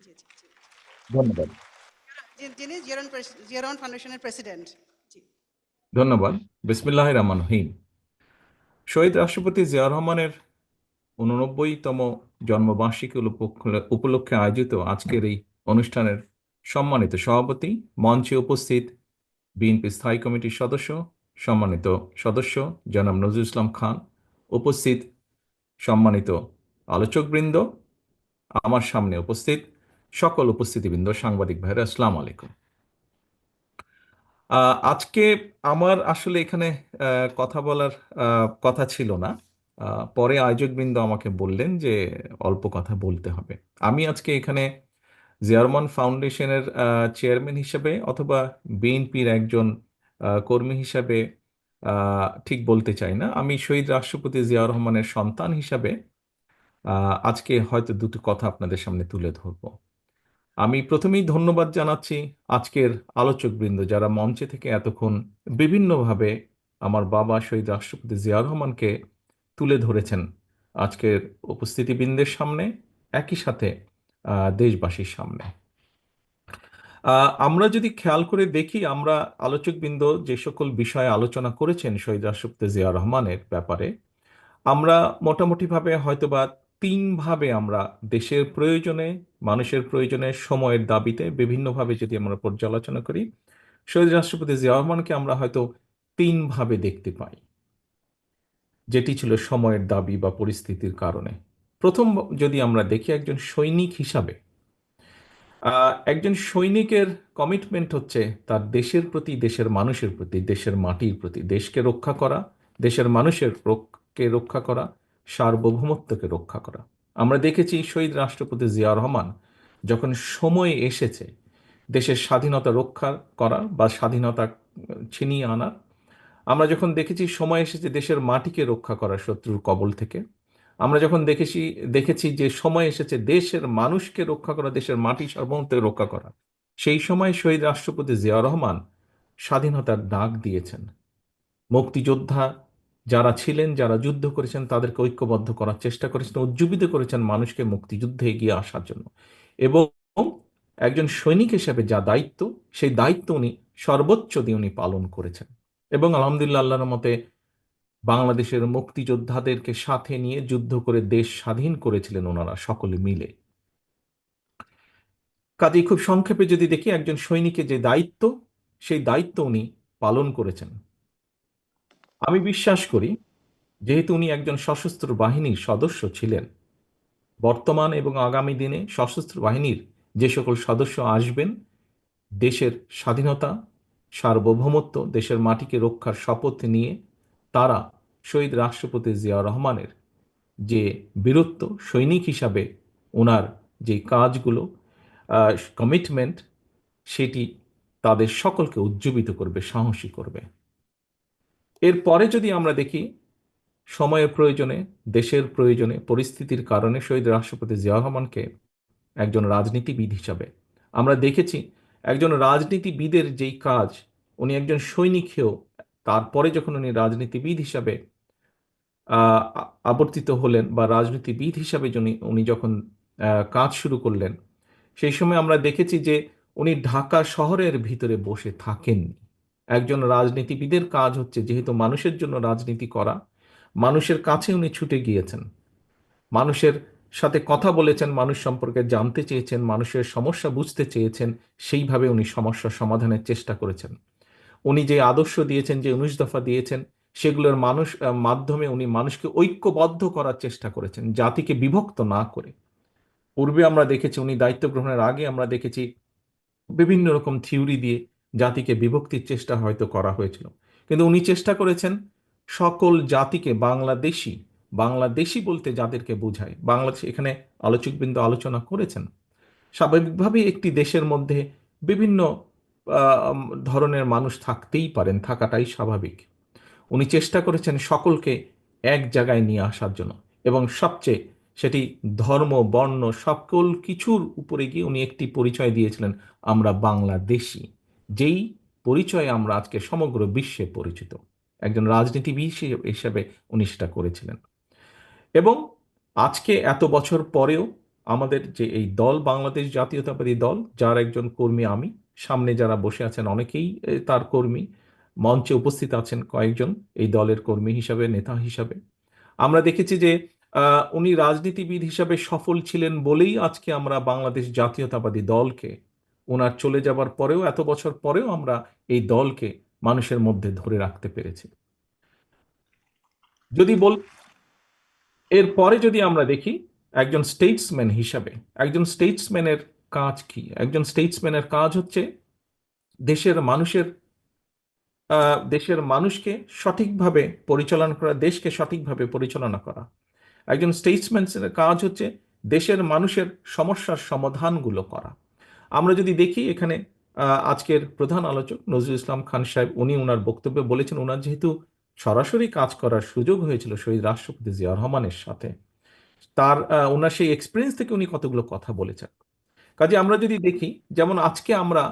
জি জি জি ধন্যবাদ। যিনি জিয়া রহমান ফাউন্ডেশনের প্রেসিডেন্ট। জি ধন্যবাদ। বিসমিল্লাহির রহমানির রহিম। শহীদ রাষ্ট্রপতি জিয়া রহমানের 89তম জন্মবার্ষিকী উপলক্ষে আয়োজিত আজকের এই অনুষ্ঠানের সম্মানিত সভাপতি, মঞ্চে উপস্থিত বিএনপি স্থায়ী কমিটির সদস্য, সম্মানিত সদস্য জনাব নজরুল ইসলাম খান, উপস্থিত সম্মানিত আলোচকবৃন্দ, আমার সামনে উপস্থিত সকল উপস্থিতিবৃন্দ, সাংবাদিক ভাইরা, আসসালামু আলাইকুম। আজকে আমার আসলে এখানে কথা বলার কথা ছিল না। পরে আয়োজকবৃন্দ আমাকে বললেন যে অল্প কথা বলতে হবে। আমি আজকে এখানে জিয়া রহমান ফাউন্ডেশনের চেয়ারম্যান হিসেবে অথবা বিএনপির একজন কর্মী হিসেবে ঠিক বলতে চাই না। আমি শহীদ রাষ্ট্রপতি জিয়া রহমানের সন্তান হিসাবে আজকে হয়তো দুটো কথা আপনাদের সামনে তুলে ধরবো। আমি প্রথমেই ধন্যবাদ জানাচ্ছি আজকের আলোচকবৃন্দ যারা মঞ্চে থেকে এতক্ষণ বিভিন্নভাবে আমার বাবা শহীদ রাষ্ট্রপতি জিয়া রহমানকে তুলে ধরেছেন আজকের উপস্থিতিবৃন্দের সামনে, একই সাথে দেশবাসীর সামনে। আমরা যদি খেয়াল করে দেখি, আমরা আলোচকবৃন্দ যে সকল বিষয়ে আলোচনা করেছেন শহীদ রাষ্ট্রপতি জিয়া রহমানের ব্যাপারে, আমরা মোটামুটিভাবে হয়তোবা তিনভাবে আমরা দেশের প্রয়োজনে, মানুষের প্রয়োজনে, সময়ের দাবিতে বিভিন্নভাবে যদি আমরা পর্যালোচনা করি, শহীদ রাষ্ট্রপতি জিয়া রহমানকে আমরা হয়তো তিনভাবে দেখতে পাই, যেটি ছিল সময়ের দাবি বা পরিস্থিতির কারণে। প্রথম যদি আমরা দেখি একজন সৈনিক হিসাবে, একজন সৈনিকের কমিটমেন্ট হচ্ছে তার দেশের প্রতি, দেশের মানুষের প্রতি, দেশের মাটির প্রতি, দেশকে রক্ষা করা, দেশের মানুষের কে রক্ষা করা, সার্বভৌমত্বকে রক্ষা করা। আমরা দেখেছি শহীদ রাষ্ট্রপতি জিয়া রহমান যখন সময় এসেছে দেশের স্বাধীনতা রক্ষা করা বা স্বাধীনতা ছিনিয়ে আনার, আমরা যখন দেখেছি সময় এসেছে দেশের মাটিকে রক্ষা করা শত্রুর কবল থেকে, আমরা যখন দেখেছি যে সময় এসেছে দেশের মানুষকে রক্ষা করা, দেশের মাটি সার্বভৌমত্বকে রক্ষা করা, সেই সময় শহীদ রাষ্ট্রপতি জিয়া রহমান স্বাধীনতার ডাক দিয়েছেন। মুক্তিযোদ্ধা যারা ছিলেন, যারা যুদ্ধ করেছেন, তাদেরকে ঐক্যবদ্ধ করার চেষ্টা করেছেন, উজ্জীবিত করেছেন মানুষকে মুক্তিযুদ্ধে এগিয়ে আসার জন্য। এবং একজন সৈনিক হিসেবে যা দায়িত্ব, সেই দায়িত্ব উনি সর্বোচ্চ দিয়ে উনি পালন করেছেন। এবং আলহামদুলিল্লাহ, আল্লাহর মতে বাংলাদেশের মুক্তিযোদ্ধাদেরকে সাথে নিয়ে যুদ্ধ করে দেশ স্বাধীন করেছিলেন ওনারা সকলে মিলে। কাজেই খুব সংক্ষেপে যদি দেখি, একজন সৈনিকের যে দায়িত্ব, সেই দায়িত্ব উনি পালন করেছেন। আমি বিশ্বাস করি, যেহেতু উনি একজন সশস্ত্র বাহিনীর সদস্য ছিলেন, বর্তমান এবং আগামী দিনে সশস্ত্র বাহিনীর যে সকল সদস্য আসবেন, দেশের স্বাধীনতা, সার্বভৌমত্ব, দেশের মাটিকে রক্ষার শপথ নিয়ে তারা শহীদ রাষ্ট্রপতি জিয়া রহমানের যে বীরত্ব, সৈনিক হিসাবে ওনার যে কাজগুলো, কমিটমেন্ট, সেটি তাদের সকলকে উজ্জীবিত করবে, সাহসী করবে। এরপরে যদি আমরা দেখি, সময়ের প্রয়োজনে, দেশের প্রয়োজনে, পরিস্থিতির কারণে শহীদ রাষ্ট্রপতি জিয়া রহমানকে একজন রাজনীতিবিদ হিসাবে আমরা দেখেছি। একজন রাজনীতিবিদের যেই কাজ, উনি একজন সৈনিক হয়েও তারপরে যখন উনি রাজনীতিবিদ হিসাবে আবর্তিত হলেন বা রাজনীতিবিদ হিসাবে উনি যখন কাজ শুরু করলেন, সেই সময় আমরা দেখেছি যে উনি ঢাকা শহরের ভিতরে বসে থাকেননি। একজন রাজনীতিবিদের কাজ হচ্ছে যেহেতু মানুষের জন্য রাজনীতি করা, মানুষের কাছে উনি ছুটে গিয়েছেন, মানুষের সাথে কথা বলেছেন, মানুষ সম্পর্কে জানতে চেয়েছেন, মানুষের সমস্যা বুঝতে চেয়েছেন, সেইভাবে উনি সমস্যা সমাধানের চেষ্টা করেছেন। উনি যে আদর্শ দিয়েছেন, যে 19 দফা দিয়েছেন, সেগুলোর মাধ্যমে উনি মানুষকে ঐক্যবদ্ধ করার চেষ্টা করেছেন, জাতিকে বিভক্ত না করে। পূর্বে আমরা দেখেছি, উনি দায়িত্ব গ্রহণের আগে আমরা দেখেছি বিভিন্ন রকম থিওরি দিয়ে জাতিকে বিভক্তির চেষ্টা হয়তো করা হয়েছিল, কিন্তু উনি চেষ্টা করেছেন সকল জাতিকে বাংলাদেশি, বাংলাদেশি বলতে যাদেরকে বোঝায়, বাংলাদেশ, এখানে আলোচকবৃন্দ আলোচনা করেছেন, স্বাভাবিকভাবেই একটি দেশের মধ্যে বিভিন্ন ধরনের মানুষ থাকতেই পারেন, থাকাটাই স্বাভাবিক। উনি চেষ্টা করেছেন সকলকে এক জায়গায় নিয়ে আসার জন্য, এবং সবচেয়ে সেটি ধর্ম, বর্ণ, সকল কিছুর উপরে গিয়ে উনি একটি পরিচয় দিয়েছিলেন, আমরা বাংলাদেশি, যেই পরিচয়ে আমরা আজকে সমগ্র বিশ্বে পরিচিত। একজন রাজনীতিবিদ হিসেবে উনি সেটা করেছিলেন। এবং আজকে এত বছর পরেও আমাদের যে এই দল বাংলাদেশ জাতীয়তাবাদী দল, যার একজন কর্মী আমি, সামনে যারা বসে আছেন অনেকেই তার কর্মী, মঞ্চে উপস্থিত আছেন কয়েকজন এই দলের কর্মী হিসাবে, নেতা হিসাবে। আমরা দেখেছি যে উনি রাজনীতিবিদ হিসাবে সফল ছিলেন বলেই আজকে আমরা বাংলাদেশ জাতীয়তাবাদী দলকে, ওনার চলে যাবার পরেও, এত বছর পরেও আমরা এই দলকে মানুষের মধ্যে ধরে রাখতে পেরেছি। যদি বল এরপরে যদি আমরা দেখি একজন স্টেটসম্যান হিসাবে, একজন স্টেটসম্যানের কাজ কি? একজন স্টেটসম্যানের কাজ হচ্ছে দেশের মানুষের দেশের মানুষকে সঠিকভাবে পরিচালনা করা, দেশকে সঠিকভাবে পরিচালনা করা। একজন স্টেটসম্যানের কাজ হচ্ছে দেশের মানুষের সমস্যার সমাধানগুলো করা। আমরা যদি দেখি এখানে আজকের প্রধান আলোচক নজরুল ইসলাম খান সাহেব, উনি ওনার বক্তব্যে বলেছেন, ওনার যেহেতু সরাসরি কাজ করার সুযোগ হয়েছিল শহীদ রাষ্ট্রপতি জিয়া রহমানের সাথে, তার ওনার সেই এক্সপিরিয়েন্স থেকে উনি কতগুলো কথা বলেছেন। কাজে আমরা যদি দেখি, যেমন আজকে আমরা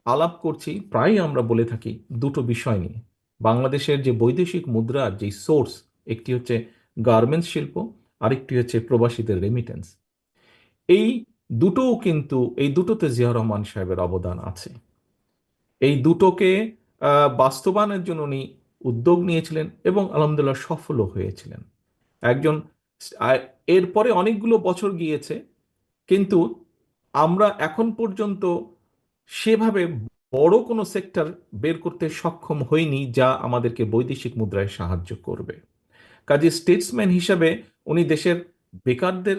আলাপ করছি, প্রায়ই আমরা বলে থাকি দুটো বিষয় নিয়ে। বাংলাদেশের যে বৈদেশিক মুদ্রার যে সোর্স, একটি হচ্ছে গার্মেন্টস শিল্প, আরেকটি হচ্ছে প্রবাসীদের রেমিটেন্স। এই দুটোও কিন্তু, এই দুটোতে জিয়া রহমান সাহেবের অবদান আছে। এই দুটোকে বাস্তবায়নের জন্য উনি উদ্যোগ নিয়েছিলেন এবং আলহামদুলিল্লাহ সফলও হয়েছিলেন। একজন আ- এরপরে অনেকগুলো বছর গিয়েছে, কিন্তু আমরা এখন পর্যন্ত সেভাবে বড় কোনো সেক্টর বের করতে সক্ষম হইনি যা আমাদেরকে বৈদেশিক মুদ্রায় সাহায্য করবে। কাজে স্টেটসম্যান হিসাবে উনি দেশের বেকারদের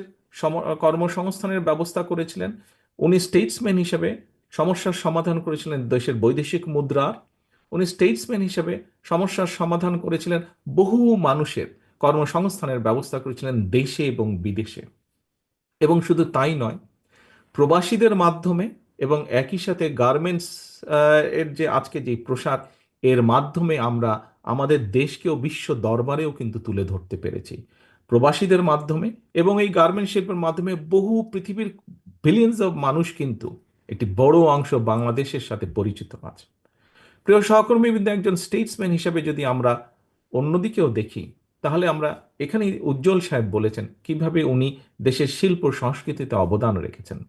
কর্মসংস্থানের ব্যবস্থা করেছিলেন। উনি স্টেটসম্যান হিসাবে সমস্যার সমাধান করেছিলেন দেশের বৈদেশিক মুদ্রার। উনি স্টেটসম্যান হিসাবে সমস্যার সমাধান করেছিলেন বহু মানুষের কর্মসংস্থানের ব্যবস্থা করেছিলেন দেশে এবং বিদেশে। এবং শুধু তাই নয়, প্রবাসীদের মাধ্যমে এবং একই সাথে গার্মেন্টস এর যে আজকে যে প্রসার, এর মাধ্যমে আমরা আমাদের দেশকেও বিশ্ব দরবারেও কিন্তু তুলে ধরতে পেরেছি প্রবাসীদের মাধ্যমে। এবং এই গার্মেন্ট শিল্পের মাধ্যমে বহু পৃথিবীর বিলিয়ন্স অফ মানুষ কিন্তু একটি বড় অংশ বাংলাদেশের সাথে পরিচিত আছে। প্রিয় সহকর্মীবৃন্দ, একজন স্টেটসম্যান হিসেবে যদি আমরা অন্যদিকেও দেখি, তাহলে আমরা এখানে উজ্জ্বল সাহেব বলেছেন কিভাবে উনি দেশের শিল্প সংস্কৃতিতে অবদান রেখেছেন।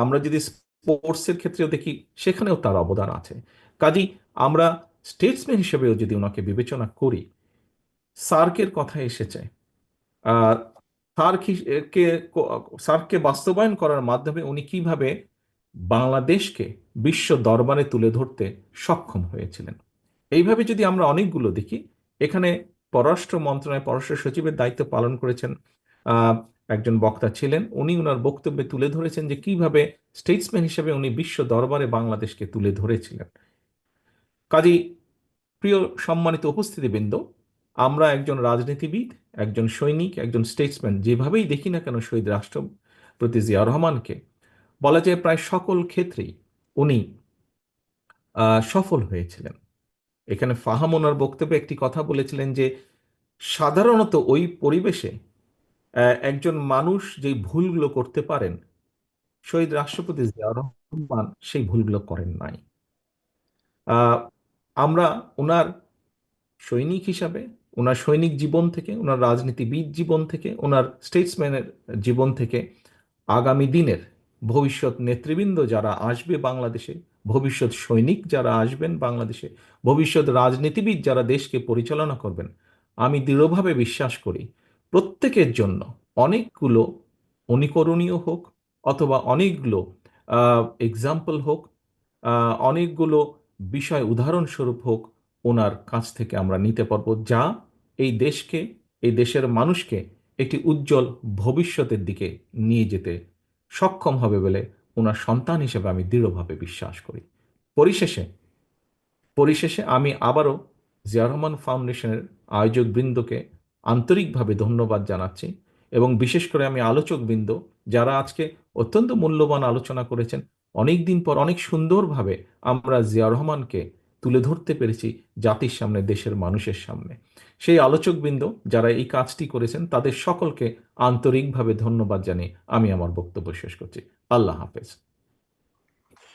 আমরা যদি স্পোর্টসের ক্ষেত্রেও দেখি, সেখানেও তার অবদান আছে। কাজেই আমরা স্টেটসম্যান হিসেবেও যদি ওনাকে বিবেচনা করি, সার্কের কথা এসেছে, আহ, সার্ক কে সার্ককে বাস্তবায়ন করার মাধ্যমে উনি কিভাবে বাংলাদেশকে বিশ্ব দরবারে তুলে ধরতে সক্ষম হয়েছিলেন। এইভাবে যদি আমরা অনেকগুলো দেখি, এখানে পররাষ্ট্র মন্ত্রণালয় পররাষ্ট্র সচিবের দায়িত্ব পালন করেছেন আহ, একজন বক্তা ছিলেন, উনি ওনার বক্তব্যে তুলে ধরেছেন যে কিভাবে স্টেটসম্যান হিসেবে উনি বিশ্ব দরবারে বাংলাদেশকে তুলে ধরেছিলেন। কাজী প্রিয় সম্মানিত উপস্থিতিবৃন্দ, আমরা একজন রাজনীতিবিদ, একজন সৈনিক, একজন স্টেটসম্যান যেভাবেই দেখি না কেন শহীদ রাষ্ট্রপতি জিয়া রহমানকে, বলা যায় প্রায় সকল ক্ষেত্রেই উনি সফল হয়েছিলেন। এখানে ফাহাম ওনার বক্তব্যে একটি কথা বলেছিলেন যে সাধারণত ওই পরিবেশে একজন মানুষ যেই ভুলগুলো করতে পারেন, শহীদ রাষ্ট্রপতি জিয়া রহমান সেই ভুলগুলো করেন নাই। আহ, আমরা ওনার সৈনিক হিসাবে, ওনার সৈনিক জীবন থেকে, ওনার রাজনীতিবিদ জীবন থেকে, ওনার স্টেটসম্যানের জীবন থেকে আগামী দিনের ভবিষ্যৎ নেতৃবৃন্দ যারা আসবে বাংলাদেশে, ভবিষ্যৎ সৈনিক যারা আসবেন বাংলাদেশে, ভবিষ্যৎ রাজনীতিবিদ যারা দেশকে পরিচালনা করবেন, আমি দৃঢ়ভাবে বিশ্বাস করি প্রত্যেকের জন্য অনেকগুলো অনুকরণীয় হোক, অথবা অনেকগুলো এক্সাম্পল হোক, অনেকগুলো বিষয় উদাহরণস্বরূপ হোক, ওনার কাছ থেকে আমরা নিতে পারবো, যা এই দেশকে, এই দেশের মানুষকে একটি উজ্জ্বল ভবিষ্যতের দিকে নিয়ে যেতে সক্ষম হবে বলে ওনার সন্তান হিসেবে আমি দৃঢ়ভাবে বিশ্বাস করি। পরিশেষে পরিশেষে আমি আবারও জিয়া রহমান ফাউন্ডেশনের আয়োজক বৃন্দকে আন্তরিকভাবে ধন্যবাদ জানাচ্ছি, এবং বিশেষ করে আমি আলোচক বৃন্দ যারা আজকে অত্যন্ত মূল্যবান আলোচনা করেছেন। অনেক দিন পর অনেক সুন্দরভাবে আমরা জিয়া রহমানকে তুলে ধরতে পেরেছি জাতির সামনে, দেশের মানুষের সামনে। সেই আলোচক বৃন্দ যারা এই কাজটি করেছেন, তাদের সকলকে আন্তরিকভাবে ধন্যবাদ জানিয়ে আমি আমার বক্তব্য শেষ করছি। আল্লাহ হাফেজ।